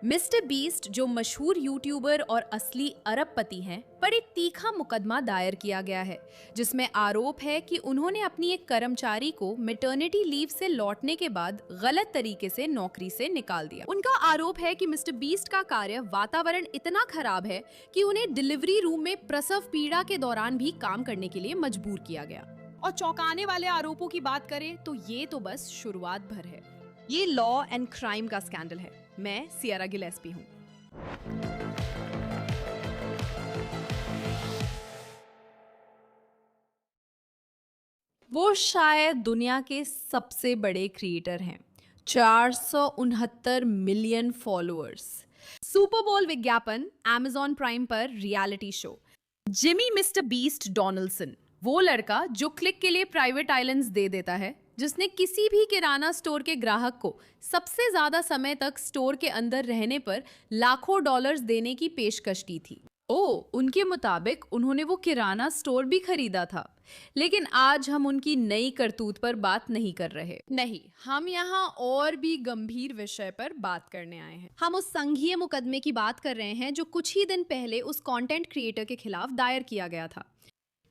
Mister beast जो मशहूर YouTuber और असली अरबपति हैं, पर एक तीखा मुकदमा दायर किया गया है जिसमें आरोप है कि उन्होंने अपनी एक कर्मचारी को मैटरनिटी लीव से लौटने के बाद गलत तरीके से नौकरी से निकाल दिया। उनका आरोप है कि मिस्टर बीस्ट का कार्य वातावरण इतना खराब है कि उन्हें डिलीवरी रूम में प्रसव पीड़ा के दौरान भी काम करने के लिए मजबूर किया गया। और चौंकाने वाले आरोपों की बात करें तो ये तो बस शुरुआत भर है। ये लॉ एंड क्राइम का स्कैंडल है। मैं सियारा गिलेस्पी हूँ। वो शायद दुनिया के सबसे बड़े क्रिएटर हैं, 469 मिलियन फॉलोअर्स, सुपर बोल विज्ञापन, Amazon प्राइम पर reality show, Jimmy mister beast Donaldson, वो लड़का जो क्लिक के लिए प्राइवेट आइलैंड्स दे देता है, जिसने किसी भी किराना स्टोर के ग्राहक को सबसे ज्यादा समय तक स्टोर के अंदर रहने पर लाखों डॉलर्स देने की पेशकश की थी। उनके मुताबिक उन्होंने वो किराना स्टोर भी खरीदा था। लेकिन आज हम उनकी नई करतूत पर बात नहीं कर रहे। नहीं, हम यहाँ और भी गंभीर विषय पर बात करने आए हैं। हम उस संघीय मुकदमे की बात कर रहे हैं जो कुछ ही दिन पहले उस कंटेंट क्रिएटर के खिलाफ दायर किया गया था।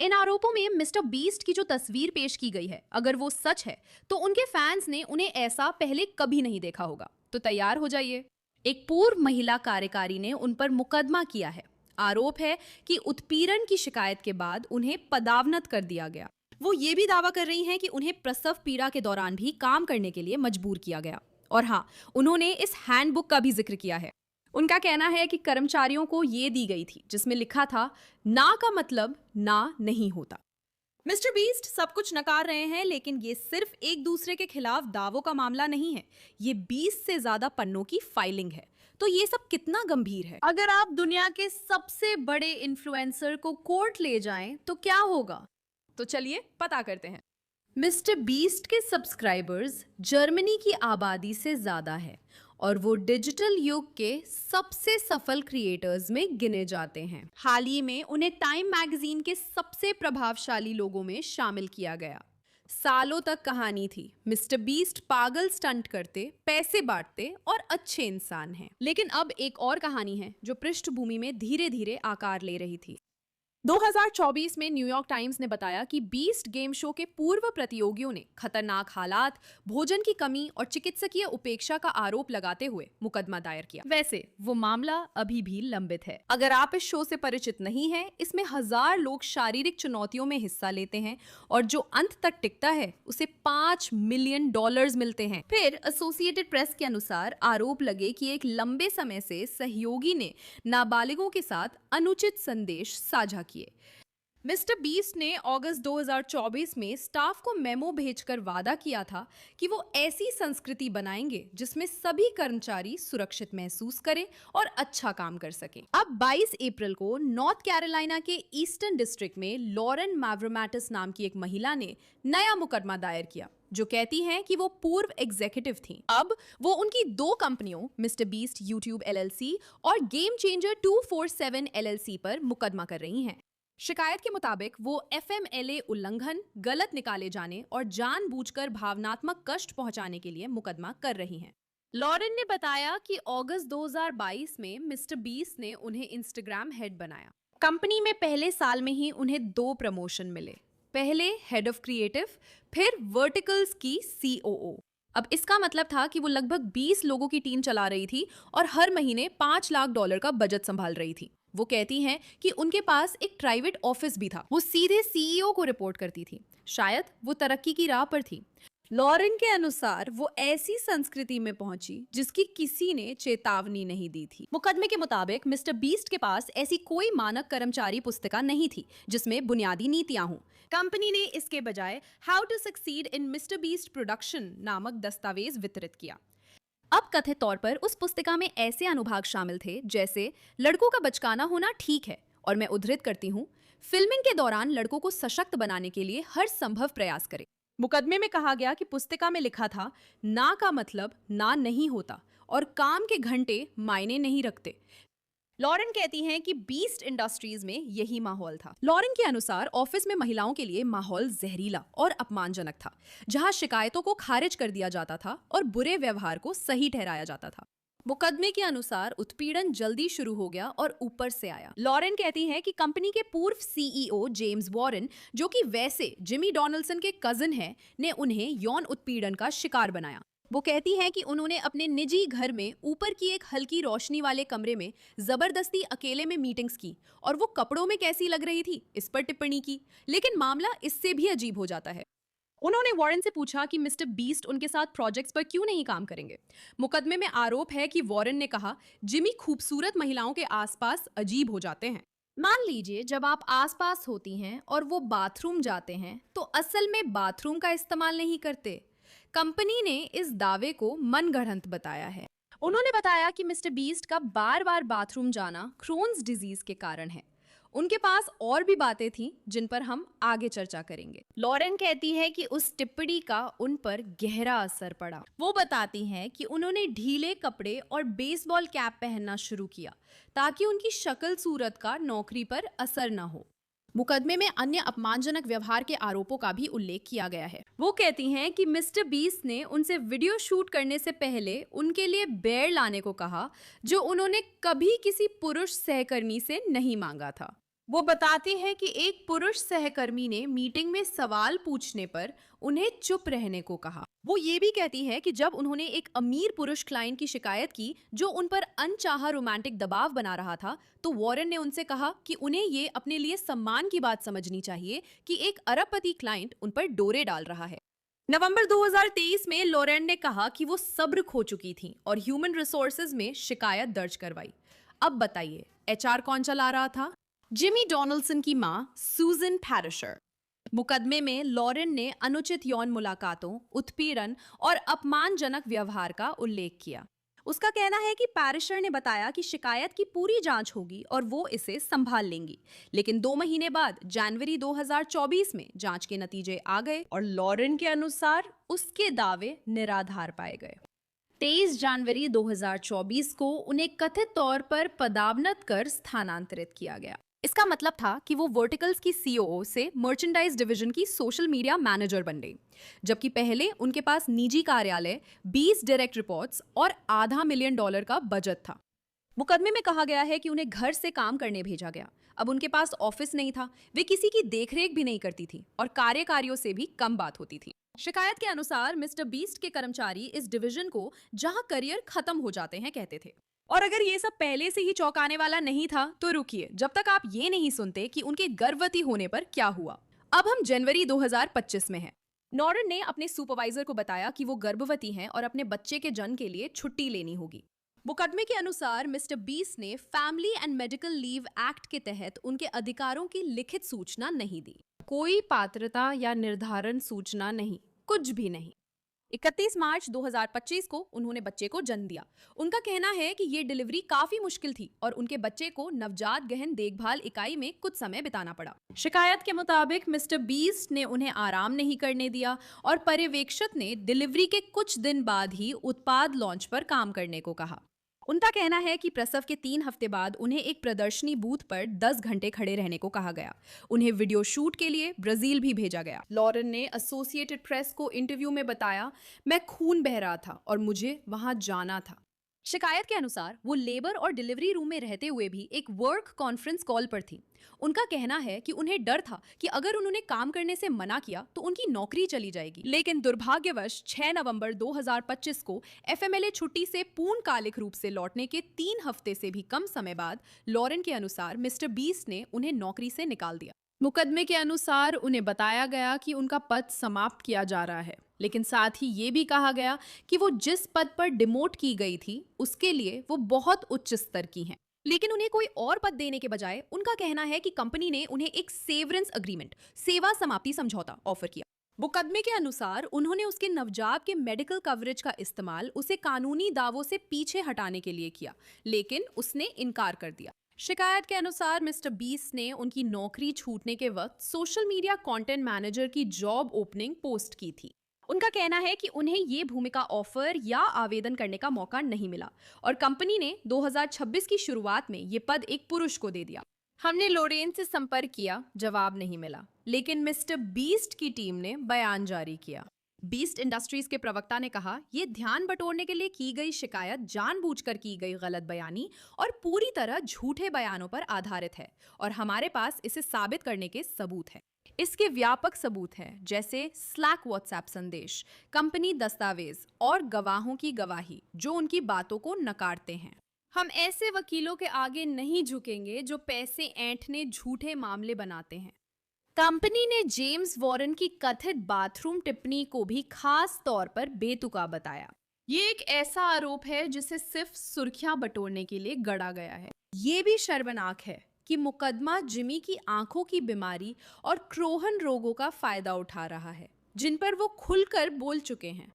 इन आरोपों में मिस्टर बीस्ट की जो तस्वीर पेश की गई है, अगर वो सच है तो उनके फैंस ने उन्हें ऐसा पहले कभी नहीं देखा होगा। तो तैयार हो जाइए। एक पूर्व महिला कार्यकारी ने उन पर मुकदमा किया है। आरोप है कि उत्पीड़न की शिकायत के बाद उन्हें पदावनत कर दिया गया। वो ये भी दावा कर रही हैं कि उन्हें प्रसव पीड़ा के दौरान भी काम करने के लिए मजबूर किया गया। और हाँ, उन्होंने इस हैंडबुक का भी जिक्र किया है। उनका कहना है कि कर्मचारियों को ये दी गई थी जिसमें लिखा था, ना का मतलब ना नहीं होता। मिस्टर बीस्ट सब कुछ नकार रहे हैं, लेकिन ये सिर्फ एक दूसरे के खिलाफ दावों का मामला नहीं है। ये 20 से ज्यादा पन्नों की फाइलिंग है। तो ये सब कितना गंभीर है। अगर आप दुनिया के सबसे बड़े इन्फ्लुएंसर को कोर्ट ले जाएं तो क्या होगा? तो चलिए पता करते हैं। मिस्टर बीस्ट के सब्सक्राइबर्स जर्मनी की आबादी से ज्यादा है और वो डिजिटल युग के सबसे सफल क्रिएटर्स में गिने जाते हैं। हाल ही में उन्हें टाइम मैगजीन के सबसे प्रभावशाली लोगों में शामिल किया गया। सालों तक कहानी थी, मिस्टर बीस्ट पागल स्टंट करते, पैसे बांटते और अच्छे इंसान हैं। लेकिन अब एक और कहानी है जो पृष्ठभूमि में धीरे धीरे आकार ले रही थी। 2024 में न्यूयॉर्क टाइम्स ने बताया कि बीस्ट गेम शो के पूर्व प्रतियोगियों ने खतरनाक हालात, भोजन की कमी और चिकित्सकीय उपेक्षा का आरोप लगाते हुए मुकदमा दायर किया। वैसे वो मामला अभी भी लंबित है। अगर आप इस शो से परिचित नहीं हैं, इसमें 1000 लोग शारीरिक चुनौतियों में हिस्सा लेते हैं और जो अंत तक टिकता है उसे $5 मिलियन मिलते हैं। फिर एसोसिएटेड प्रेस के अनुसार आरोप लगे कि एक लंबे समय से सहयोगी ने नाबालिगों के साथ अनुचित संदेश साझा किए। मिस्टर बीस्ट ने अगस्त 2024 में स्टाफ को मेमो भेजकर वादा किया था कि वो ऐसी संस्कृति बनाएंगे जिसमें सभी कर्मचारी सुरक्षित महसूस करें और अच्छा काम कर सकें। अब 22 अप्रैल को नॉर्थ कैरोलिना के ईस्टर्न डिस्ट्रिक्ट में लॉरेन मैव्रोमैटिस नाम की एक महिला ने नया मुकदमा दायर किया जो कहती हैं कि वो पूर्व एग्जीक्यूटिव थी। अब वो उनकी 2 कंपनियों मिस्टर बीस्ट यूट्यूब LLC और गेम चेंजर 247 LLC पर मुकदमा कर रही हैं। शिकायत के मुताबिक वो FMLA उल्लंघन, गलत निकाले जाने और जानबूझकर भावनात्मक कष्ट पहुंचाने के लिए मुकदमा कर रही हैं। लॉरेन ने बताया कि अगस्त 2022 में मिस्टर बीस्ट ने उन्हें इंस्टाग्राम हेड बनाया। कंपनी में पहले साल में ही उन्हें 2 प्रमोशन मिले, पहले हेड ऑफ क्रिएटिव, फिर वर्टिकल्स की COO। अब इसका मतलब था कि वो लगभग 20 लोगों की टीम चला रही थी और हर महीने $5 लाख का बजट संभाल रही थी। वो कहती हैं कि उनके पास एक प्राइवेट ऑफिस भी था। वो सीधे CEO को रिपोर्ट करती थी। शायद वो तरक्की की राह पर थी। लॉरेन के अनुसार वो ऐसी संस्कृति में पहुंची जिसकी किसी ने चेतावनी नहीं दी थी। मुकदमे के मुताबिक मिस्टर बीस्ट के पास ऐसी कोई मानक कर्मचारी पुस्तिका नहीं थी जिसमें बुनियादी नीतियां हों। कंपनी ने इसके बजाय how to succeed in Mister Beast production नामक दस्तावेज वितरित किया। अब कथित तौर पर उस पुस्तिका में ऐसे अनुभाग शामिल थे जैसे लड़कों का बचकाना होना ठीक है, और मैं उद्धृत करती हूँ, फिल्मिंग के दौरान लड़कों को सशक्त बनाने के लिए हर संभव प्रयास करें। मुकदमे में कहा गया कि पुस्तिका में लिखा था, ना का मतलब ना नहीं होता और काम के घंटे मायने नहीं रखते। लॉरेन कहती हैं कि बीस्ट इंडस्ट्रीज में यही माहौल था। लॉरेन के अनुसार ऑफिस में महिलाओं के लिए माहौल जहरीला और अपमानजनक था, जहां शिकायतों को खारिज कर दिया जाता था और बुरे व्यवहार को सही ठहराया जाता था। मुकदमे के अनुसार उत्पीड़न जल्दी शुरू हो गया और ऊपर से आया। लॉरेन कहती हैं कि कंपनी के पूर्व सीईओ जेम्स वॉरेन, जो कि वैसे जिमी डोनाल्डसन के कजिन हैं, ने उन्हें यौन उत्पीड़न का शिकार बनाया। वो कहती हैं कि उन्होंने अपने निजी घर में ऊपर की एक हल्की रोशनी वाले कमरे में जबरदस्ती अकेले में मीटिंग्स की और वो कपड़ों में कैसी लग रही थी इस पर टिप्पणी की। लेकिन मामला इससे भी अजीब हो जाता है। उन्होंने वॉरेन से पूछा कि मिस्टर बीस्ट उनके साथ प्रोजेक्ट्स पर क्यों नहीं काम करेंगे। मुकदमे में आरोप है कि वॉरेन ने कहा, जिमी खूबसूरत महिलाओं के आसपास अजीब हो जाते हैं। मान लीजिए जब आप आसपास होती हैं और वो बाथरूम जाते हैं तो असल में बाथरूम का इस्तेमाल नहीं करते। कंपनी ने इस दावे को मनगढ़ंत बताया है। उन्होंने बताया कि मिस्टर बीस्ट का बार बार बाथरूम जाना क्रोन्स डिजीज के कारण है। उनके पास और भी बातें थीं जिन पर हम आगे चर्चा करेंगे। लॉरेन कहती है कि उस टिप्पणी का उन पर गहरा असर पड़ा। वो बताती हैं कि उन्होंने ढीले कपड़े और बेसबॉल कैप पहनना शुरू किया ताकि उनकी शक्ल सूरत का नौकरी पर असर न हो। मुकदमे में अन्य अपमानजनक व्यवहार के आरोपों का भी उल्लेख किया गया है। वो कहती हैं कि मिस्टर बीस ने उनसे वीडियो शूट करने से पहले उनके लिए बेर लाने को कहा, जो उन्होंने कभी किसी पुरुष सहकर्मी से नहीं मांगा था। वो बताती है कि एक पुरुष सहकर्मी ने मीटिंग में सवाल पूछने पर उन्हें चुप रहने को कहा। वो ये भी कहती है कि जब उन्होंने एक अमीर पुरुष क्लाइंट की शिकायत की जो उन पर अनचाहा रोमांटिक दबाव बना रहा था, तो वॉरेन ने उनसे कहा कि उन्हें ये अपने लिए सम्मान की बात समझनी चाहिए कि एक अरबपति क्लाइंट उन पर डोरे डाल रहा है। नवंबर 2023 में लॉरेन ने कहा कि वो सब्र खो चुकी थी और ह्यूमन रिसोर्सेज में शिकायत दर्ज करवाई। अब बताइए, एचआर कौन चला रहा था? जिमी डोनाल्डसन की मां सूजन पैरिशर। मुकदमे में लॉरेन ने अनुचित यौन मुलाकातों, उत्पीड़न और अपमानजनक व्यवहार का उल्लेख किया। उसका कहना है कि पैरिशर ने बताया कि शिकायत की पूरी जांच होगी और वो इसे संभाल लेंगी। लेकिन 2 महीने बाद जनवरी 2024 में जांच के नतीजे आ गए और लॉरेन के अनुसार उसके दावे निराधार पाए गए। 23 जनवरी 2024 को उन्हें कथित तौर पर पदावनत कर स्थानांतरित किया गया। इसका मतलब था कि वो वर्टिकल्स की सीओओ से मर्चेंडाइज डिवीजन की सोशल मीडिया मैनेजर बन गई, जबकि पहले उनके पास निजी कार्यालय, 20 डायरेक्ट रिपोर्ट्स और $500 मिलियन का बजट था। मुकदमे में कहा गया है कि उन्हें घर से काम करने भेजा गया। अब उनके पास ऑफिस नहीं था, वे किसी की देखरेख भी नहीं करती थी और कार्यकारियों से भी कम बात होती थी। शिकायत के अनुसार मिस्टर बीस्ट के कर्मचारी इस डिवीजन को जहां करियर खत्म हो जाते हैं कहते थे। और अगर ये सब पहले से ही चौंकाने वाला नहीं था तो रुकिए, जब तक आप ये नहीं सुनते कि उनके गर्भवती होने पर क्या हुआ। अब हम जनवरी 2025 में हैं। नॉरेन ने अपने सुपरवाइजर को बताया कि वो गर्भवती हैं और अपने बच्चे के जन्म के लिए छुट्टी लेनी होगी। मुकदमे के अनुसार मिस्टर बीस ने family and medical leave act के तहत उनके अधिकारों की लिखित सूचना नहीं दी। कोई पात्रता या निर्धारण सूचना नहीं, कुछ भी नहीं। 31 मार्च 2025 को उन्होंने बच्चे को जन्म दिया। उनका कहना है कि ये डिलीवरी काफी मुश्किल थी और उनके बच्चे को नवजात गहन देखभाल इकाई में कुछ समय बिताना पड़ा। शिकायत के मुताबिक मिस्टर बीस्ट ने उन्हें आराम नहीं करने दिया और पर्यवेक्षक ने डिलीवरी के कुछ दिन बाद ही उत्पाद लॉन्च पर काम करने को कहा। उनका कहना है कि प्रसव के 3 हफ्ते बाद उन्हें एक प्रदर्शनी बूथ पर 10 घंटे खड़े रहने को कहा गया। उन्हें वीडियो शूट के लिए ब्राजील भी भेजा गया। लॉरेन ने एसोसिएटेड प्रेस को इंटरव्यू में बताया, मैं खून बह रहा था और मुझे वहां जाना था। शिकायत के अनुसार वो लेबर और डिलीवरी रूम में रहते हुए भी एक वर्क कॉन्फ्रेंस कॉल पर थी। उनका कहना है कि उन्हें डर था कि अगर उन्होंने काम करने से मना किया तो उनकी नौकरी चली जाएगी। लेकिन दुर्भाग्यवश 6 नवंबर 2025 को एफएमएलए छुट्टी से पूर्णकालिक रूप से लौटने के 3 हफ्ते से भी कम समय बाद लॉरेन के अनुसार मिस्टर बीस ने उन्हें नौकरी से निकाल दिया। मुकदमे के अनुसार उन्हें बताया गया कि उनका पद समाप्त किया जा रहा है, लेकिन साथ ही ये भी कहा गया कि वो जिस पद पर डिमोट की गई थी उसके लिए वो बहुत उच्च स्तर की हैं। लेकिन उन्हें कोई और पद देने के बजाय उनका कहना है कि कंपनी ने उन्हें एक सेवरेंस अग्रीमेंट, सेवा समाप्ति समझौता ऑफर किया। मुकदमे के अनुसार उन्होंने उसके नवजात के मेडिकल कवरेज का इस्तेमाल उसे कानूनी दावों से पीछे हटाने के लिए किया, लेकिन उसने इनकार कर दिया। शिकायत के अनुसार मिस्टर बीस ने उनकी नौकरी छूटने के वक्त सोशल मीडिया कंटेंट मैनेजर की जॉब ओपनिंग पोस्ट की थी। उनका कहना है कि उन्हें ये भूमिका ऑफर या आवेदन करने का मौका नहीं मिला और कंपनी ने 2026 की शुरुआत में ये पद एक पुरुष को दे दिया। हमने लॉरेन से संपर्क किया, जवाब नहीं मिला, लेकिन मिस्टर बीस्ट की टीम ने बयान जारी किया। बीस्ट इंडस्ट्रीज के प्रवक्ता ने कहा, ये ध्यान बटोरने के लिए की गई शिकायत जानबूझकर की गई गलत बयानी और पूरी तरह झूठे बयानों पर आधारित है और हमारे पास इसे साबित करने के सबूत हैं। इसके व्यापक सबूत हैं, जैसे स्लैक व्हाट्सएप संदेश, कंपनी दस्तावेज और गवाहों की गवाही जो उनकी बातों को नकारते हैं। हम ऐसे वकीलों के आगे नहीं झुकेंगे जो पैसे ऐंठने झूठे मामले बनाते हैं। कंपनी ने जेम्स वॉरेन की कथित बाथरूम टिप्पणी को भी खास तौर पर बेतुका बताया। ये एक ऐसा आरोप है जिसे सिर्फ सुर्खियां बटोरने के लिए गढ़ा गया है। ये भी शर्मनाक है कि मुकदमा जिमी की आंखों की बीमारी और क्रोहन रोगों का फायदा उठा रहा है, जिन पर वो खुलकर बोल चुके हैं।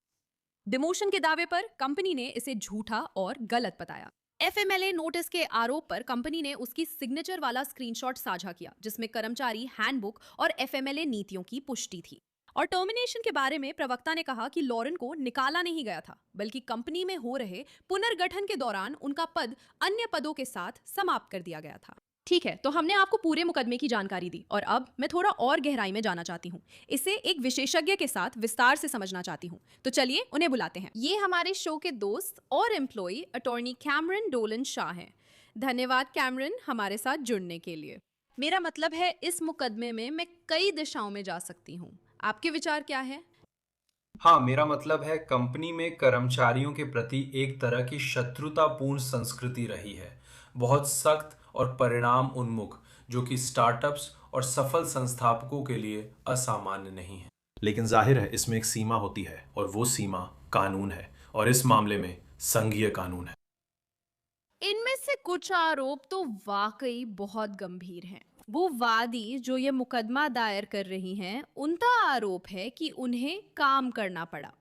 डिमोशन के दावे पर कंपनी ने इसे झूठा और गलत बताया। एफएमएलए नोटिस के आरोप पर कंपनी ने उसकी सिग्नेचर वाला स्क्रीनशॉट साझा किया, जिसमें कर्मचारी हैंडबुक और एफएमएलए नीतियों की पुष्टि थी। और टर्मिनेशन के बारे में प्रवक्ता ने कहा कि लॉरेन को निकाला नहीं गया था, बल्कि कंपनी में हो रहे पुनर्गठन के दौरान उनका पद अन्य पदों के साथ समाप्त कर दिया गया था। ठीक है, तो हमने आपको पूरे मुकदमे की जानकारी दी और अब मैं थोड़ा और गहराई में जाना चाहती हूँ। इसे एक विशेषज्ञ के साथ विस्तार से समझना चाहती हूँ। तो चलिए उन्हें बुलाते हैं। ये हमारे शो के दोस्त और एम्प्लॉय अटॉर्नी कैमरन डोलन शाह हैं। धन्यवाद कैमरन, हमारे साथ जुड़ने के लिए। मेरा मतलब है, इस मुकदमे में मैं कई दिशाओं में जा सकती हूँ। आपके विचार क्या है? हाँ, मेरा मतलब है कंपनी में कर्मचारियों के प्रति एक तरह की शत्रुतापूर्ण संस्कृति रही है, बहुत सख्त और परिणाम उन्मुख, जो कि स्टार्टअप्स और सफल संस्थापकों के लिए असामान्य नहीं है। लेकिन जाहिर है इसमें एक सीमा होती है और वो सीमा कानून है, और इस मामले में संघीय कानून है। इनमें से कुछ आरोप तो वाकई बहुत गंभीर हैं। वो वादी जो ये मुकदमा दायर कर रही हैं, उनका आरोप है कि उन्हें काम करना पड़ा।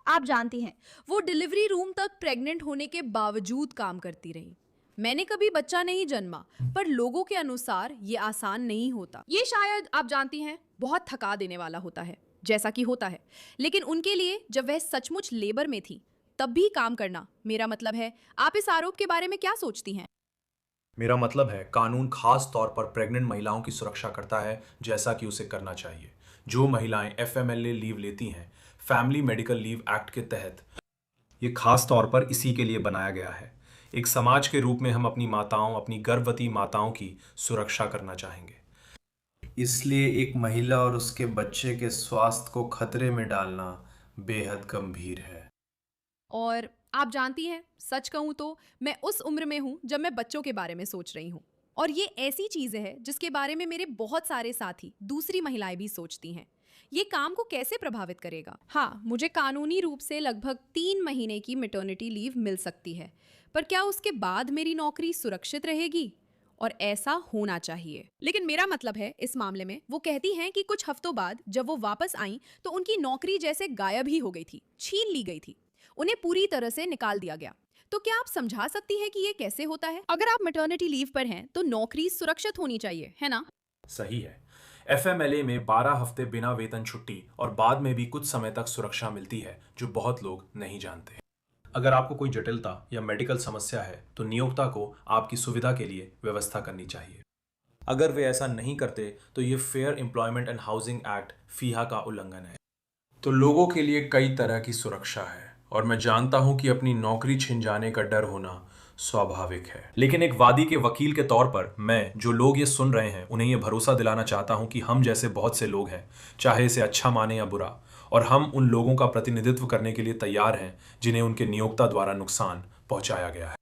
आप जानती हैं, वो डिलीवरी रूम तक प्रेग्नेंट होने के बावजूद काम करती रही। मैंने कभी बच्चा नहीं जन्मा, पर लोगों के अनुसार ये आसान नहीं होता। ये शायद आप जानती हैं, बहुत थका देने वाला होता है, जैसा कि होता है। लेकिन उनके लिए जब वह सचमुच लेबर में थी, तब भी काम करना। मेरा मतलब है, आप इस आरोप के बारे में क्या सोचती हैं? मेरा मतलब है कानून खास तौर पर प्रेग्नेंट महिलाओं की सुरक्षा करता है, जैसा कि उसे करना चाहिए। जो महिलाएं एफएमएलए लीव लेती हैं, फैमिली मेडिकल लीव एक्ट के तहत, ये खास तौर पर इसी के लिए बनाया गया है। एक समाज के रूप में हम अपनी माताओं, अपनी गर्भवती माताओं की सुरक्षा करना चाहेंगे। इसलिए एक महिला और उसके बच्चे के स्वास्थ्य को खतरे में डालना बेहद गंभीर है। और आप जानती हैं, सच कहूँ तो मैं उस उम्र में हूँ जब मैं बच्चों के बारे में सोच रही हूँ। और ये ऐसी चीज़ है जिसके बारे में मेरे बहुत सारे साथी, दूसरी महिलाएं भी सोचती हैं। ये काम को कैसे प्रभावित करेगा? हाँ, मुझे कानूनी रूप से लगभग 3 महीने की मैटरनिटी लीव मिल सकती है, पर क्या उसके बाद मेरी नौकरी सुरक्षित रहेगी? और ऐसा होना चाहिए। लेकिन मेरा मतलब है, इस मामले में वो कहती हैं कि कुछ हफ्तों बाद जब वो वापस आईं तो उनकी नौकरी जैसे गायब ही हो गई थी, छीन ली गई थी। उन्हें पूरी तरह से निकाल दिया गया। तो क्या आप समझा सकती हैं कि ये कैसे होता है? अगर आप मैटरनिटी लीव पर हैं तो नौकरी सुरक्षित होनी चाहिए, है ना? सही है। एफएमएलए में 12 हफ्ते बिना वेतन छुट्टी और बाद में भी कुछ समय तक सुरक्षा मिलती है, जो बहुत लोग नहीं जानते। अगर आपको कोई जटिलता या मेडिकल समस्या है तो नियोक्ता को आपकी सुविधा के लिए व्यवस्था करनी चाहिए। अगर वे ऐसा नहीं करते तो ये fair employment and housing act FEHA का उल्लंघन है। तो लोगों के लिए कई तरह की सुरक्षा है, और मैं जानता हूं कि अपनी नौकरी छिन जाने का डर होना स्वाभाविक है। लेकिन एक वादी के वकील के तौर पर मैं जो लोग ये सुन रहे हैं उन्हें ये भरोसा दिलाना चाहता हूं कि हम जैसे बहुत से लोग हैं, चाहे इसे अच्छा माने या बुरा, और हम उन लोगों का प्रतिनिधित्व करने के लिए तैयार हैं जिन्हें उनके नियोक्ता द्वारा नुकसान पहुंचाया गया है।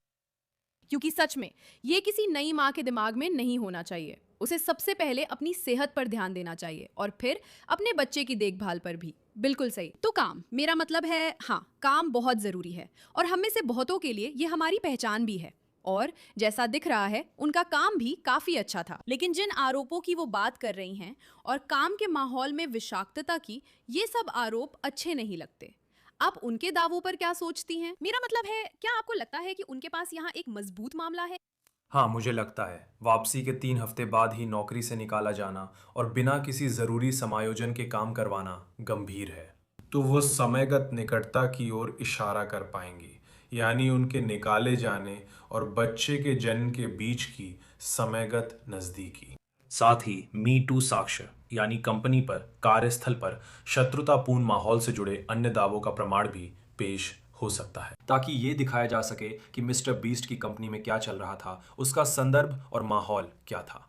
क्योंकि सच में ये किसी नई माँ के दिमाग में नहीं होना चाहिए। उसे सबसे पहले अपनी सेहत पर ध्यान देना चाहिए और फिर अपने बच्चे की देखभाल पर भी। बिल्कुल सही। तो काम, मेरा मतलब है, हाँ, काम बहुत जरूरी है और हम में से बहुतों के लिए ये हमारी पहचान भी है। और जैसा दिख रहा है, उनका काम भी काफी अच्छा था। लेकिन जिन आरोपों की वो बात कर रही हैं और काम के माहौल में विषाक्तता की, ये सब आरोप अच्छे नहीं लगते। आप उनके दावों पर क्या सोचती हैं? मेरा मतलब है, क्या आपको लगता है कि उनके पास यहाँ एक मजबूत मामला है? हाँ, मुझे लगता है वापसी के 3 हफ्ते बाद ही नौकरी से निकाला जाना और बिना किसी जरूरी समायोजन के काम करवाना गंभीर है। तो वो समयगत निकटता की ओर इशारा कर पाएंगी, यानी उनके निकाले जाने और बच्चे के जन्म के बीच की समयगत नजदीकी। साथ ही मी टू साक्ष्य यानी कंपनी पर कार्यस्थल पर शत्रुतापूर्ण माहौल से जुड़े अन्य दावों का प्रमाण भी पेश हो सकता है, ताकि ये दिखाया जा सके कि मिस्टर बीस्ट की कंपनी में क्या चल रहा था, उसका संदर्भ और माहौल क्या था।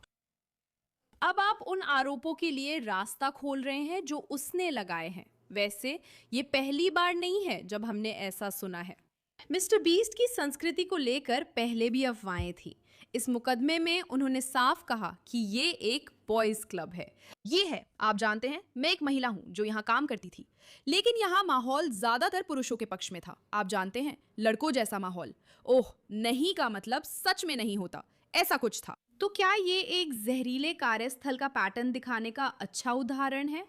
अब आप उन आरोपों के लिए रास्ता खोल रहे हैं जो उसने लगाए हैं। वैसे ये पहली बार नहीं है जब हमने ऐसा सुना है। मिस्टर बीस्ट की संस्कृति को लेकर पहले भी अफवाहें थी। इस मुकदमे में उन्होंने साफ कहा कि ये एक बॉयज क्लब है। ये है, आप जानते हैं, मैं एक महिला हूं जो यहाँ काम करती थी, लेकिन यहाँ माहौल ज्यादातर पुरुषों के पक्ष में था। आप जानते हैं, लड़कों जैसा माहौल। ओह, नहीं का मतलब सच में नहीं होता, ऐसा कुछ था। तो क्या ये एक जहरीले कार्यस्थल का पैटर्न दिखाने का अच्छा उदाहरण है?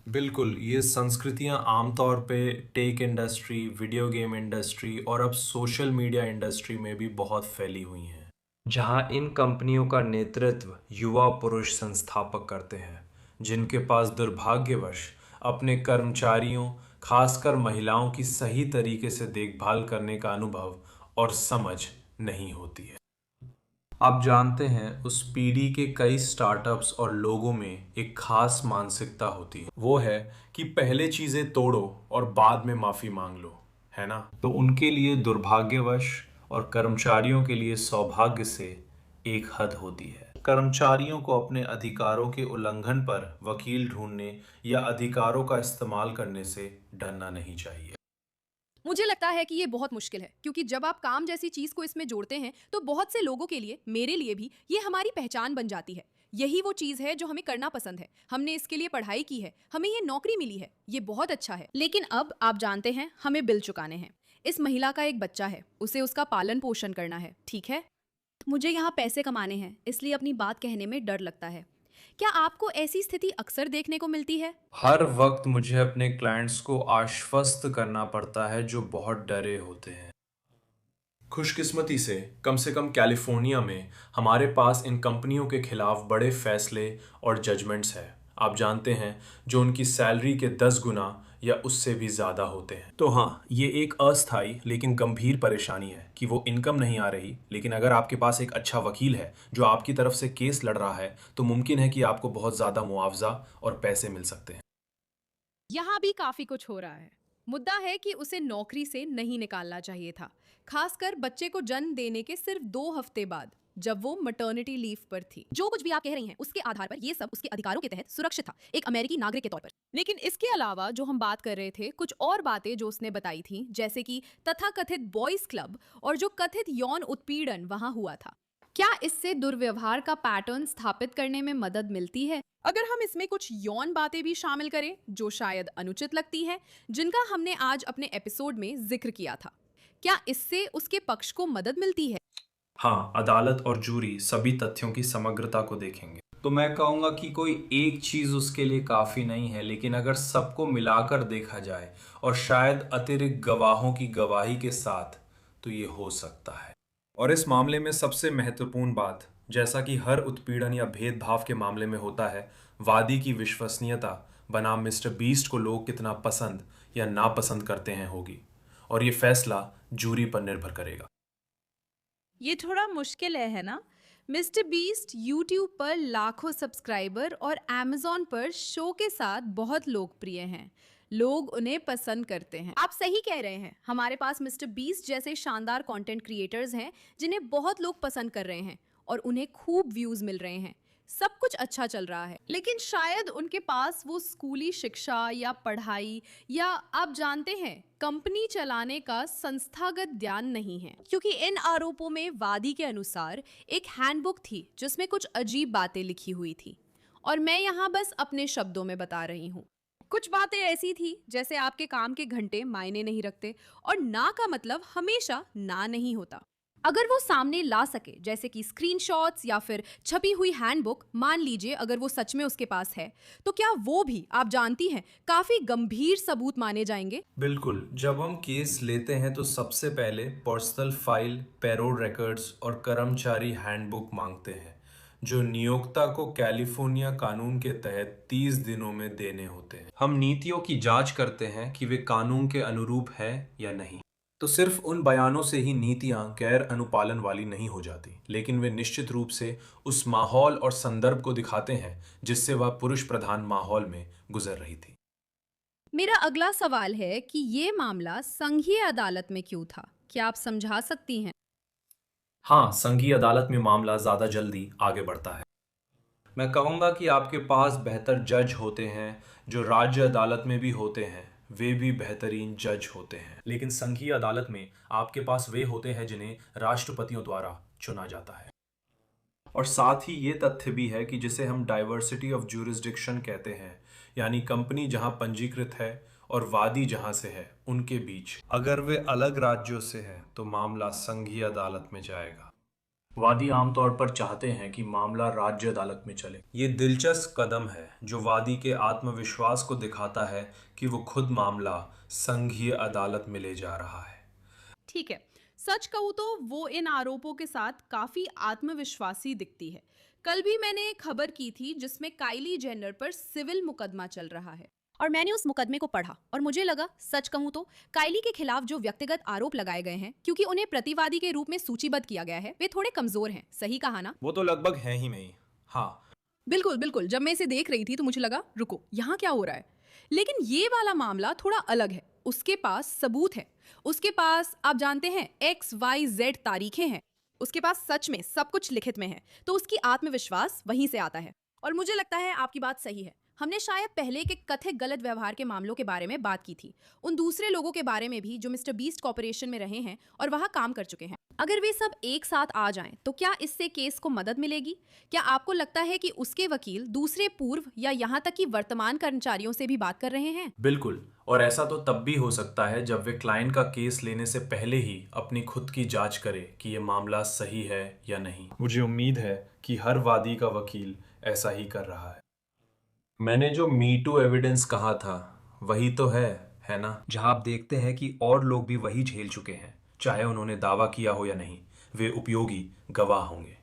बिल्कुल, ये संस्कृतियां आमतौर पे tech industry, video game industry और अब सोशल मीडिया इंडस्ट्री में भी बहुत फैली हुई हैं, जहां इन कंपनियों का नेतृत्व युवा पुरुष संस्थापक करते हैं, जिनके पास दुर्भाग्यवश अपने कर्मचारियों, खासकर महिलाओं की सही तरीके से देखभाल करने का अनुभव और समझ नहीं होती है। आप जानते हैं, उस पीढ़ी के कई स्टार्टअप्स और लोगों में एक खास मानसिकता होती है। वो है कि पहले चीज़ें तोड़ो और बाद में माफ़ी मांग लो, है ना? तो उनके लिए दुर्भाग्यवश और कर्मचारियों के लिए सौभाग्य से एक हद होती है। कर्मचारियों को अपने अधिकारों के उल्लंघन पर वकील ढूंढने या अधिकारों का इस्तेमाल करने से डरना नहीं चाहिए। मुझे लगता है कि ये बहुत मुश्किल है, क्योंकि जब आप काम जैसी चीज को इसमें जोड़ते हैं तो बहुत से लोगों के लिए, मेरे लिए भी, ये हमारी पहचान बन जाती है। यही वो चीज है जो हमें करना पसंद है। हमने इसके लिए पढ़ाई की है, हमें ये नौकरी मिली है, ये बहुत अच्छा है। लेकिन अब आप जानते हैं, हमें बिल चुकाने हैं। इस महिला का एक बच्चा है, उसे उसका पालन पोषण करना है, ठीक है? मुझे यहाँ पैसे कमाने हैं, इसलिए अपनी बात कहने में डर लगता है। क्या आपको ऐसी स्थिति अक्सर देखने को मिलती है? हर वक्त मुझे अपने क्लाइंट्स को आश्वस्त करना पड़ता है जो बहुत डरे होते हैं। खुशकिस्मती से कम कैलिफोर्निया में हमारे पास इन कंपनियों के खिलाफ बड़े फैसले और जजमेंट्स हैं। आप जानते हैं, जो उनकी सैलरी के 10 गुना या उससे भी ज़्यादा होते हैं। तो हाँ, ये एक अस्थायी लेकिन गंभीर परेशानी है कि वो इनकम नहीं आ रही, लेकिन अगर आपके पास एक अच्छा वकील है जो आपकी तरफ से केस लड़ रहा है, तो मुमकिन है कि आपको बहुत ज़्यादा मुआवजा और पैसे मिल सकते हैं। यहाँ भी काफी कुछ हो रहा है। मुद्दा है कि उसे नौकरी से नहीं निकालना चाहिए था, खासकर बच्चे को जन्म देने के सिर्फ 2 हफ्ते बाद, जब वो मटर्निटी लीव पर थी। जो कुछ भी आप कह रही हैं, उसके आधार पर ये सब उसके अधिकारों के तहत सुरक्षित था, एक अमेरिकी नागरिक के तौर पर। लेकिन इसके अलावा जो हम बात कर रहे थे, कुछ और बातें जो उसने बताई थी, जैसे कि तथाकथित बॉयज क्लब और जो कथित यौन उत्पीड़न वहां हुआ था। क्या इससे दुर्व्यवहार का पैटर्न स्थापित करने में मदद मिलती है? अगर हम इसमें कुछ यौन बातें भी शामिल करें, जो शायद अनुचित लगती हैं, जिनका हमने आज अपने एपिसोड में जिक्र किया था, क्या इससे उसके पक्ष को मदद मिलती है? हाँ, अदालत और जूरी सभी तथ्यों की समग्रता को देखेंगे। तो मैं कहूँगा कि कोई एक चीज़ उसके लिए काफ़ी नहीं है, लेकिन अगर सबको मिलाकर देखा जाए और शायद अतिरिक्त गवाहों की गवाही के साथ, तो ये हो सकता है। और इस मामले में सबसे महत्वपूर्ण बात, जैसा कि हर उत्पीड़न या भेदभाव के मामले में होता है, वादी की विश्वसनीयता बनाम मिस्टर बीस्ट को लोग कितना पसंद या नापसंद करते हैं होगी, और ये फैसला जूरी पर निर्भर करेगा। ये थोड़ा मुश्किल है ना? मिस्टर बीस्ट यूट्यूब पर लाखों सब्सक्राइबर और अमेज़न पर शो के साथ बहुत लोकप्रिय हैं। लोग उन्हें पसंद करते हैं। आप सही कह रहे हैं। हमारे पास मिस्टर बीस्ट जैसे शानदार कंटेंट क्रिएटर्स हैं जिन्हें बहुत लोग पसंद कर रहे हैं और उन्हें खूब व्यूज मिल रहे हैं। सब कुछ अच्छा चल रहा है, लेकिन शायद उनके पास वो स्कूली शिक्षा या पढ़ाई या, आप जानते हैं, कंपनी चलाने का संस्थागत ज्ञान नहीं है। क्योंकि इन आरोपों में वादी के अनुसार एक हैंडबुक थी जिसमें कुछ अजीब बातें लिखी हुई थी, और मैं यहाँ बस अपने शब्दों में बता रही हूँ। कुछ बातें ऐसी थी जैसे आपके काम के घंटे मायने नहीं रखते, और ना का मतलब हमेशा ना नहीं होता। अगर वो सामने ला सके, जैसे कि स्क्रीनशॉट्स या फिर छपी हुई हैंडबुक, मान लीजिए अगर वो सच में उसके पास है, तो क्या वो भी, आप जानती हैं, काफी गंभीर सबूत माने जाएंगे? बिल्कुल, जब हम केस लेते हैं तो सबसे पहले पर्सनल फाइल, पेरोल रिकॉर्ड्स और कर्मचारी हैंडबुक मांगते हैं, जो नियोक्ता को कैलिफोर्निया कानून के तहत 30 दिनों में देने होते हैं। हम नीतियों की जांच करते हैं कि वे कानून के अनुरूप है या नहीं। तो सिर्फ उन बयानों से ही नीतियां गैर अनुपालन वाली नहीं हो जाती, लेकिन वे निश्चित रूप से उस माहौल और संदर्भ को दिखाते हैं जिससे वह पुरुष प्रधान माहौल में गुजर रही थी। मेरा अगला सवाल है कि ये मामला संघीय अदालत में क्यों था? क्या आप समझा सकती हैं? हाँ, संघीय अदालत में मामला ज़्यादा जल्दी आगे बढ़ता है। मैं कहूँगा कि आपके पास बेहतर जज होते हैं जो राज्य अदालत में भी होते हैं, वे भी बेहतरीन जज होते हैं। लेकिन संघीय अदालत में आपके पास वे होते हैं जिन्हें राष्ट्रपतियों द्वारा चुना जाता है। और साथ ही ये तथ्य भी है कि जिसे हम डाइवर्सिटी ऑफ ज्यूरिसडिक्शन कहते हैं, यानी कंपनी जहां पंजीकृत है और वादी जहां से है, उनके बीच अगर वे अलग राज्यों से हैं तो मामला संघीय अदालत में जाएगा। वादी आमतौर पर चाहते हैं कि मामला राज्य अदालत में चले। ये दिलचस्प कदम है जो वादी के आत्मविश्वास को दिखाता है कि वो खुद मामला संघीय अदालत में ले जा रहा है। ठीक है, सच कहूँ तो वो इन आरोपों के साथ काफी आत्मविश्वासी दिखती है। कल भी मैंने एक खबर की थी जिसमें काइली जेनर पर सिविल मुकदमा चल रहा है और मैंने उस मुकदमे को पढ़ा और मुझे लगा, सच कहूँ तो काइली के खिलाफ जो व्यक्तिगत आरोप लगाए गए हैं, क्योंकि उन्हें प्रतिवादी के रूप में सूचीबद्ध किया गया है, वे थोड़े कमजोर हैं। सही कहा ना? वो तो लगभग है ही नहीं। हाँ, बिल्कुल बिल्कुल। जब मैं इसे देख रही थी तो मुझे लगा, रुको, यहाँ क्या हो रहा है? लेकिन ये वाला मामला थोड़ा अलग है। उसके पास सबूत है, उसके पास, आप जानते हैं, XYZ तारीखें हैं, उसके पास सच में सब कुछ लिखित में है। तो उसकी आत्मविश्वास वहीं से आता है। और मुझे लगता है आपकी बात सही है। हमने शायद पहले के कथित गलत व्यवहार के मामलों के बारे में बात की थी, उन दूसरे लोगों के बारे में भी जो मिस्टर बीस्ट कॉर्पोरेशन में रहे हैं और वहां काम कर चुके हैं। अगर वे सब एक साथ आ जाएं तो क्या इससे केस को मदद मिलेगी? क्या आपको लगता है कि उसके वकील दूसरे पूर्व या यहाँ तक कि वर्तमान कर्मचारियों से भी बात कर रहे हैं? बिल्कुल। और ऐसा तो तब भी हो सकता है जब वे क्लाइंट का केस लेने से पहले ही अपनी खुद की जांच करें कि ये मामला सही है या नहीं। मुझे उम्मीद है कि हर वादी का वकील ऐसा ही कर रहा है। मैंने जो मी टू एविडेंस कहा था वही तो है ना? जहां आप देखते हैं कि और लोग भी वही झेल चुके हैं, चाहे उन्होंने दावा किया हो या नहीं, वे उपयोगी गवाह होंगे।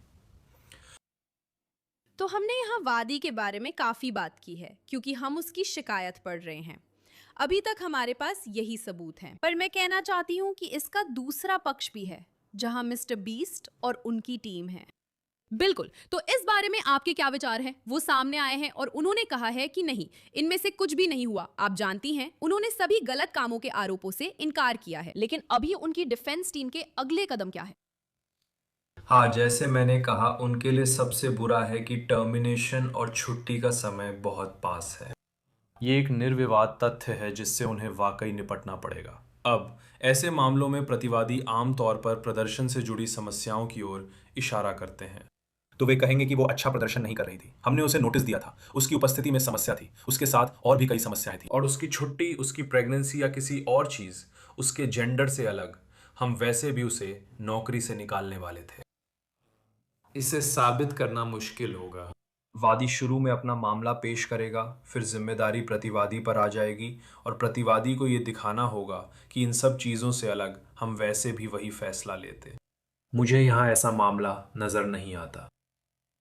तो हमने यहाँ वादी के बारे में काफी बात की है क्योंकि हम उसकी शिकायत पढ़ रहे हैं। अभी तक हमारे पास यही सबूत हैं, पर मैं कहना चाहती हूँ कि इसका दूसरा पक्ष भी है जहां मिस्टर बीस्ट और उनकी टीम है। बिल्कुल। तो इस बारे में आपके क्या विचार हैं? वो सामने आए हैं और उन्होंने कहा है कि नहीं, इनमें से कुछ भी नहीं हुआ। आप जानती हैं, उन्होंने सभी गलत कामों के आरोपों से इनकार किया है। लेकिन अभी उनकी डिफेंस टीम के अगले कदम क्या है? हाँ, जैसे मैंने कहा, उनके लिए सबसे बुरा है कि टर्मिनेशन और छुट्टी का समय बहुत पास है। ये एक निर्विवाद तथ्य है जिससे उन्हें वाकई निपटना पड़ेगा। अब ऐसे मामलों में प्रतिवादी आमतौर पर प्रदर्शन से जुड़ी समस्याओं की ओर इशारा करते हैं। तो वे कहेंगे कि वो अच्छा प्रदर्शन नहीं कर रही थी, हमने उसे नोटिस दिया था, उसकी उपस्थिति में समस्या थी, उसके साथ और भी कई समस्याएं थी, और उसकी छुट्टी, उसकी प्रेगनेंसी या किसी और चीज, उसके जेंडर से अलग, हम वैसे भी उसे नौकरी से निकालने वाले थे। इसे साबित करना मुश्किल होगा। वादी शुरू में अपना मामला पेश करेगा, फिर जिम्मेदारी प्रतिवादी पर आ जाएगी और प्रतिवादी को ये दिखाना होगा कि इन सब चीज़ों से अलग हम वैसे भी वही फैसला लेते। मुझे यहाँ ऐसा मामला नज़र नहीं आता।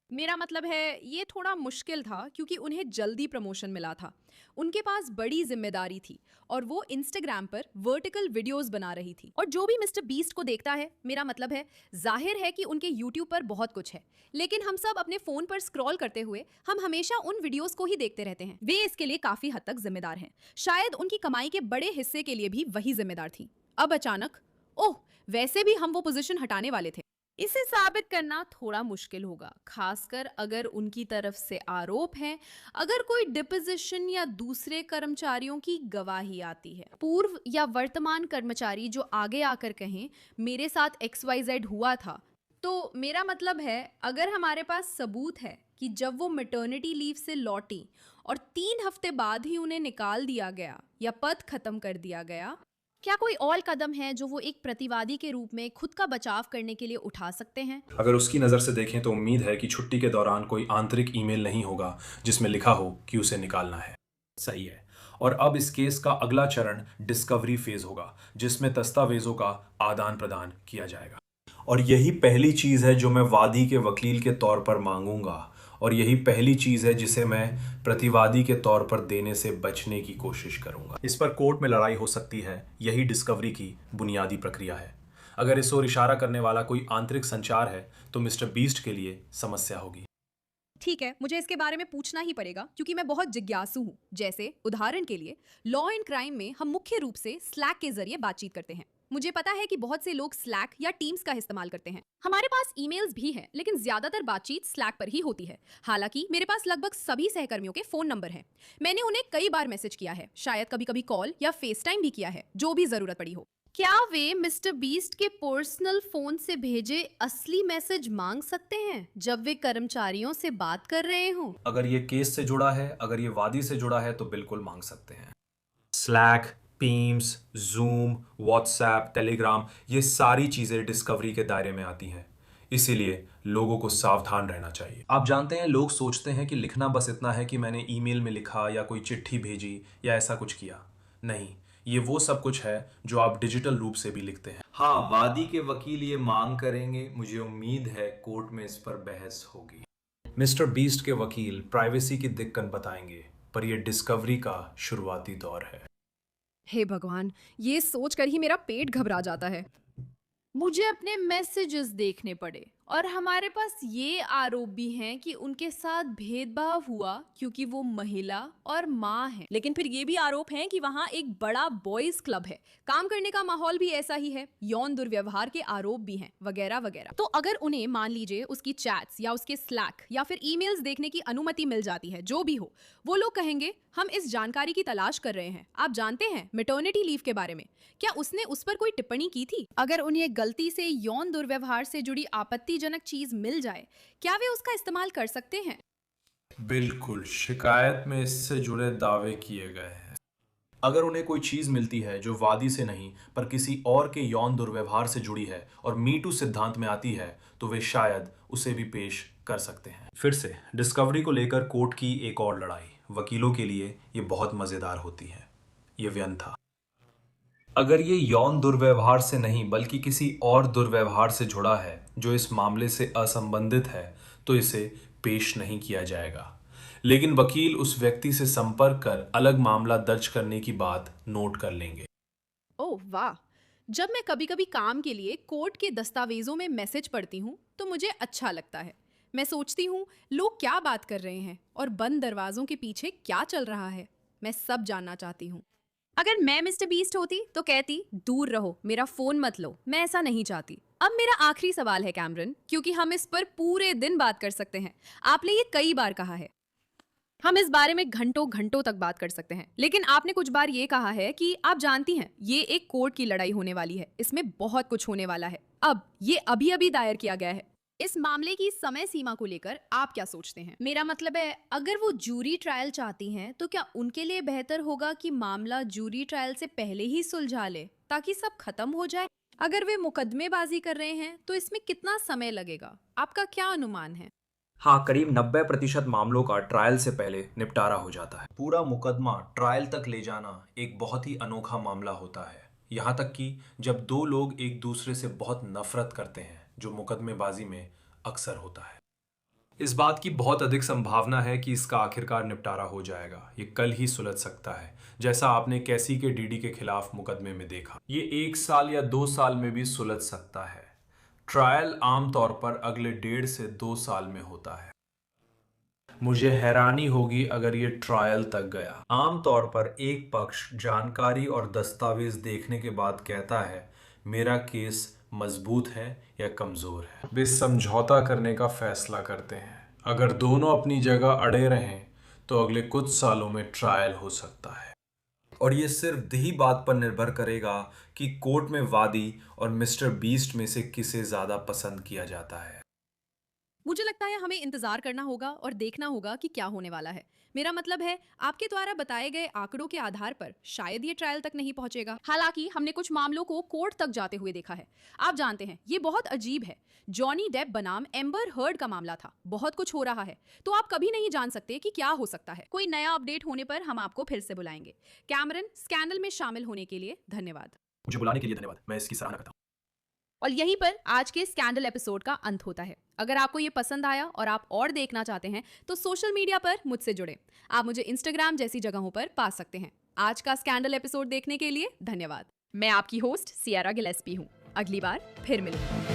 मेरा मतलब है, ये थोड़ा मुश्किल था क्योंकि उन्हें जल्दी प्रमोशन मिला था, उनके पास बड़ी जिम्मेदारी थी और वो इंस्टाग्राम पर वर्टिकल वीडियोस बना रही थी। और जो भी मिस्टर बीस्ट को देखता है, मेरा मतलब है, जाहिर है कि उनके यूट्यूब पर बहुत कुछ है, लेकिन हम सब अपने फोन पर स्क्रॉल करते हुए हम हमेशा उन वीडियोस को ही देखते रहते हैं। वे इसके लिए काफी हद तक जिम्मेदार हैं। शायद उनकी कमाई के बड़े हिस्से के लिए भी वही जिम्मेदार थी। अब अचानक, ओह, वैसे भी हम वो पोजीशन हटाने वाले थे। इसे साबित करना थोड़ा मुश्किल होगा, खासकर अगर उनकी तरफ से आरोप हैं, अगर कोई डिपोजिशन या दूसरे कर्मचारियों की गवाही आती है, पूर्व या वर्तमान कर्मचारी जो आगे आकर कहें मेरे साथ XYZ हुआ था। तो मेरा मतलब है, अगर हमारे पास सबूत है कि जब वो मैटरनिटी लीव से लौटी और 3 हफ्ते बाद ही उन्हें निकाल दिया गया या पद खत्म कर दिया गया, क्या कोई और कदम है जो वो एक प्रतिवादी के रूप में खुद का बचाव करने के लिए उठा सकते हैं? अगर उसकी नज़र से देखें तो उम्मीद है कि छुट्टी के दौरान कोई आंतरिक ईमेल नहीं होगा जिसमें लिखा हो कि उसे निकालना है। सही है। और अब इस केस का अगला चरण डिस्कवरी फेज होगा, जिसमें दस्तावेजों का आदान प्रदान किया जाएगा। और यही पहली चीज़ है जो मैं वादी के वकील के तौर पर मांगूंगा, और यही पहली चीज़ है जिसे मैं प्रतिवादी के तौर पर देने से बचने की कोशिश करूंगा। इस पर कोर्ट में लड़ाई हो सकती है, यही डिस्कवरी की बुनियादी प्रक्रिया है। अगर इस ओर इशारा करने वाला कोई आंतरिक संचार है तो मिस्टर बीस्ट के लिए समस्या होगी। ठीक है, मुझे इसके बारे में पूछना ही पड़ेगा क्योंकि मैं बहुत जिज्ञासु हूँ। जैसे उदाहरण के लिए लॉ एंड क्राइम में हम मुख्य रूप से स्लैक के जरिए बातचीत करते हैं। मुझे पता है कि बहुत से लोग स्लैक या टीम्स का इस्तेमाल करते हैं। हमारे पास ईमेल्स भी हैं, लेकिन ज्यादातर बातचीत स्लैक पर ही होती है। हालांकि मेरे पास लगभग सभी सहकर्मियों के फोन नंबर हैं। मैंने उन्हें कई बार मैसेज किया है, शायद कभी कभी कॉल या फेस टाइम भी किया है, जो भी जरूरत पड़ी हो। क्या वे मिस्टर बीस्ट के पर्सनल फोन से भेजे असली मैसेज मांग सकते हैं जब वे कर्मचारियों से बात कर रहे हों? अगर ये केस से जुड़ा है, अगर ये वादी से जुड़ा है तो बिल्कुल मांग सकते हैं। Slack, teams, zoom, WhatsApp, Telegram, ये सारी चीज़ें डिस्कवरी के दायरे में आती हैं। इसीलिए लोगों को सावधान रहना चाहिए। आप जानते हैं, लोग सोचते हैं कि लिखना बस इतना है कि मैंने ईमेल में लिखा या कोई चिट्ठी भेजी या ऐसा कुछ किया। नहीं, ये वो सब कुछ है जो आप डिजिटल रूप से भी लिखते हैं। हाँ, वादी के वकील ये मांग करेंगे। मुझे उम्मीद है कोर्ट में इस पर बहस होगी। मिस्टर बीस्ट के वकील प्राइवेसी की दिक्कत बताएंगे, पर यह डिस्कवरी का शुरुआती दौर है। हे भगवान, ये सोचकर ही मेरा पेट घबरा जाता है। मुझे अपने मैसेजेस देखने पड़े और हमारे पास ये आरोप भी हैं कि उनके साथ भेदभाव हुआ क्योंकि वो महिला और माँ है। लेकिन फिर ये भी आरोप हैं कि वहाँ एक बड़ा बॉयज क्लब है, काम करने का माहौल भी ऐसा ही है, यौन दुर्व्यवहार के आरोप भी हैं, वगैरह वगैरह। तो अगर उन्हें मान लीजिए उसकी चैट्स या उसके स्लैक या फिर ईमेल्स देखने की अनुमति मिल जाती है, जो भी हो, वो लोग कहेंगे हम इस जानकारी की तलाश कर रहे हैं। आप जानते हैं मैटरनिटी लीव के बारे में, क्या उसने उस पर कोई टिप्पणी की थी? अगर उन्हें गलती से यौन दुर्व्यवहार से जुड़ी आपत्तिजनक चीज मिल जाए, क्या वे उसका इस्तेमाल कर सकते हैं? बिल्कुल, शिकायत में इससे जुड़े दावे किए गए हैं। अगर उन्हें कोई चीज मिलती है जो वादी से नहीं पर किसी और के यौन दुर्व्यवहार से जुड़ी है और मीटू सिद्धांत में आती है, तो वे शायद उसे भी पेश कर सकते हैं। फिर से डिस्कवरी को लेकर कोर्ट की एक और लड़ाई वकीलों के लिए ये बहुत मजेदार होती है। ये व्यन था। अगर ये यौन दुर्व्यवहार से नहीं बल्कि किसी और दुर्व्यवहार से जुड़ा है जो इस मामले से असंबंधित है, तो इसे पेश नहीं किया जाएगा। लेकिन वकील उस व्यक्ति से संपर्क कर अलग मामला दर्ज करने की बात नोट कर लेंगे। ओह वाह! जब मैं कभी-कभी काम के लिए कोर्ट के दस्तावेजों में मैसेज पढ़ती हूँ, तो मुझे अच्छा लगता है। मैं सोचती हूँ, लोग क्या बात कर रहे हैं और बंद दरवाजों के पीछे क्या चल रहा है। मैं सब जानना चाहती हूँ। अगर मैं मिस्टर बीस्ट होती तो कहती, दूर रहो, मेरा फोन मत लो, मैं ऐसा नहीं चाहती। अब मेरा आखिरी सवाल है कैमरन, क्योंकि हम इस पर पूरे दिन बात कर सकते हैं। आपने ये कई बार कहा है, हम इस बारे में घंटों घंटों तक बात कर सकते हैं, लेकिन आपने कुछ बार ये कहा है कि आप जानती हैं ये एक कोर्ट की लड़ाई होने वाली है, इसमें बहुत कुछ होने वाला है। अब ये अभी अभी दायर किया गया है। इस मामले की समय सीमा को लेकर आप क्या सोचते हैं? मेरा मतलब है, अगर वो जूरी ट्रायल चाहती हैं, तो क्या उनके लिए बेहतर होगा कि मामला जूरी ट्रायल से पहले ही सुलझा ले ताकि सब खत्म हो जाए? अगर वे मुकदमेबाजी कर रहे हैं तो इसमें कितना समय लगेगा? आपका क्या अनुमान है? हाँ, करीब 90% मामलों का ट्रायल से पहले निपटारा हो जाता है। पूरा मुकदमा ट्रायल तक ले जाना एक बहुत ही अनोखा मामला होता है, यहाँ तक कि जब दो लोग एक दूसरे से बहुत नफरत करते हैं, जो मुकदमेबाजी में अक्सर होता है। इस बात की बहुत अधिक संभावना है कि इसका आखिरकार निपटारा हो जाएगा। ये कल ही सुलझ सकता है, जैसा आपने कैसी के डीडी के खिलाफ मुकदमे में देखा। ये 1 साल या 2 साल में भी सुलझ सकता है। ट्रायल आमतौर पर अगले 1.5 से 2 साल में होता है। मुझे हैरानी होगी अगर ये ट्रायल तक गया। आमतौर पर एक पक्ष जानकारी और दस्तावेज देखने के बाद कहता है मेरा केस मजबूत है या कमजोर है। वे समझौता करने का फैसला करते हैं। अगर दोनों अपनी जगह अड़े रहें तो अगले कुछ सालों में ट्रायल हो सकता है। और ये सिर्फ दही बात पर निर्भर करेगा कि कोर्ट में वादी और मिस्टर बीस्ट में से किसे ज्यादा पसंद किया जाता है। मुझे लगता है हमें इंतजार करना होगा और देखना होगा कि क्या होने वाला है। मेरा मतलब है, आपके द्वारा बताए गए आंकड़ों के आधार पर शायद ये ट्रायल तक नहीं पहुंचेगा। हालांकि हमने कुछ मामलों को कोर्ट तक जाते हुए देखा है। आप जानते हैं, ये बहुत अजीब है। जॉनी डेप बनाम एम्बर हर्ड का मामला था। बहुत कुछ हो रहा है, तो आप कभी नहीं जान सकते कि क्या हो सकता है। कोई नया अपडेट होने पर हम आपको फिर से बुलाएंगे। कैमरन, स्कैंडल में शामिल होने के लिए धन्यवाद। मुझे बुलाने के लिए धन्यवाद। मैं इसकी सराहना करता हूँ। और यहीं पर आज के स्कैंडल एपिसोड का अंत होता है। अगर आपको ये पसंद आया और आप और देखना चाहते हैं तो सोशल मीडिया पर मुझसे जुड़े। आप मुझे इंस्टाग्राम जैसी जगहों पर पा सकते हैं। आज का स्कैंडल एपिसोड देखने के लिए धन्यवाद। मैं आपकी होस्ट सियारा गिलेस्पी हूँ। अगली बार फिर मिलूंगी।